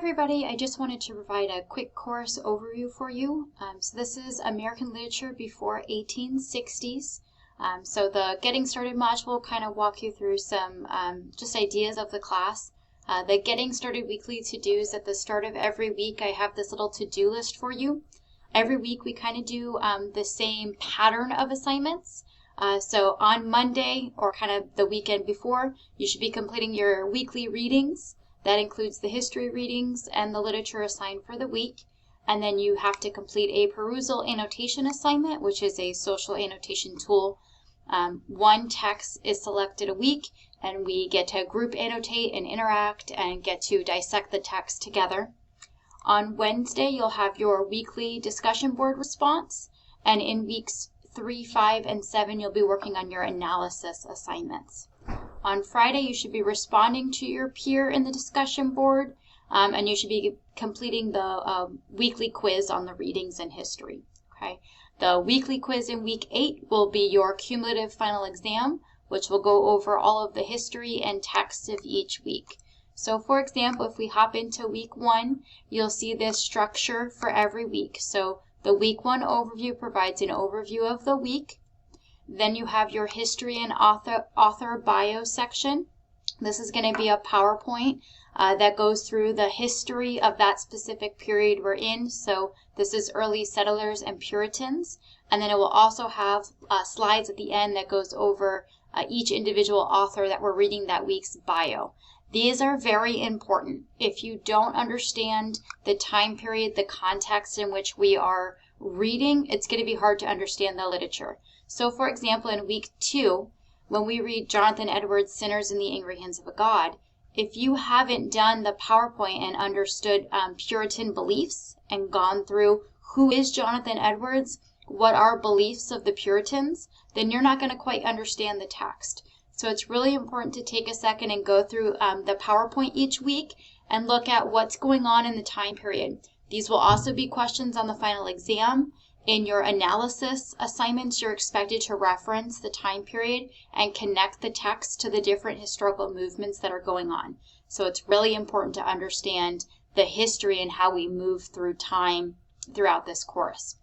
everybody, I just wanted to provide a quick course overview for you. So this is American Literature before 1860s. So the Getting Started module will kind of walk you through some just ideas of the class. The Getting Started weekly to-dos at the start of every week, I have this little to-do list for you. Every week we kind of do the same pattern of assignments. So on Monday, or kind of the weekend before, you should be completing your weekly readings. That includes the history readings and the literature assigned for the week. And then you have to complete a perusal annotation assignment, which is a social annotation tool. One text is selected a week, and we get to group annotate and interact and get to dissect the text together. On Wednesday, you'll have your weekly discussion board response. And in weeks 3, 5, and 7, you'll be working on your analysis assignments. On Friday, you should be responding to your peer in the discussion board, and you should be completing the weekly quiz on the readings and history. Okay. The weekly quiz in week 8 will be your cumulative final exam, which will go over all of the history and text of each week. So for example, if we hop into week 1, you'll see this structure for every week. So the week 1 overview provides an overview of the week. Then you have your history and author bio section. This is going to be a PowerPoint that goes through the history of that specific period we're in. So this is early settlers and Puritans. And then it will also have slides at the end that goes over each individual author that we're reading that week's bio. These are very important. If you don't understand the time period, the context in which we are reading, it's going to be hard to understand the literature. So for example, in week 2, when we read Jonathan Edwards' Sinners in the Angry Hands of a God, if you haven't done the PowerPoint and understood Puritan beliefs and gone through who is Jonathan Edwards, what are beliefs of the Puritans, then you're not going to quite understand the text. So it's really important to take a second and go through the PowerPoint each week and look at what's going on in the time period. These will also be questions on the final exam. In your analysis assignments, you're expected to reference the time period and connect the text to the different historical movements that are going on. So it's really important to understand the history and how we move through time throughout this course.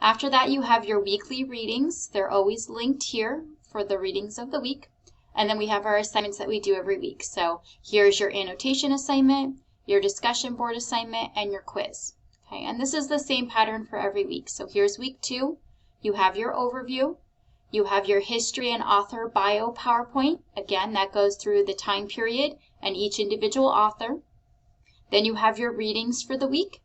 After that, you have your weekly readings. They're always linked here for the readings of the week. And then we have our assignments that we do every week. So here's your annotation assignment, your discussion board assignment, and your quiz. Okay, and this is the same pattern for every week. So here's week 2. You have your overview. You have your history and author bio PowerPoint. Again, that goes through the time period and each individual author. Then you have your readings for the week.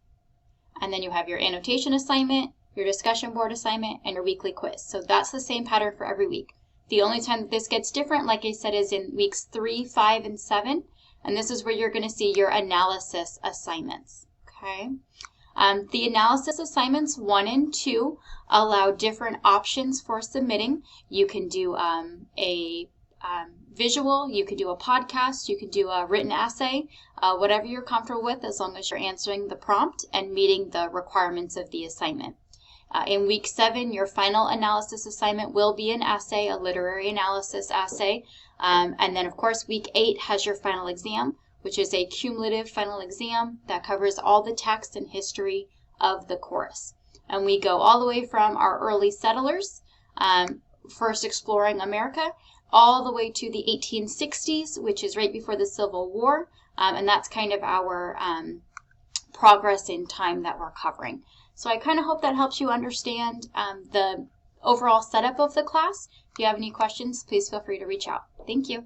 And then you have your annotation assignment, your discussion board assignment, and your weekly quiz. So that's the same pattern for every week. The only time that this gets different, like I said, is in weeks 3, 5, and 7. And this is where you're going to see your analysis assignments. Okay. The analysis assignments 1 and 2 allow different options for submitting. You can do a visual, you can do a podcast, you can do a written essay, whatever you're comfortable with, as long as you're answering the prompt and meeting the requirements of the assignment. In week 7, your final analysis assignment will be an essay, a literary analysis essay. And then, of course, week 8 has your final exam, which is a cumulative final exam that covers all the text and history of the course. And we go all the way from our early settlers, first exploring America, all the way to the 1860s, which is right before the Civil War. And that's kind of our progress in time that we're covering. So I kind of hope that helps you understand the overall setup of the class. If you have any questions, please feel free to reach out. Thank you.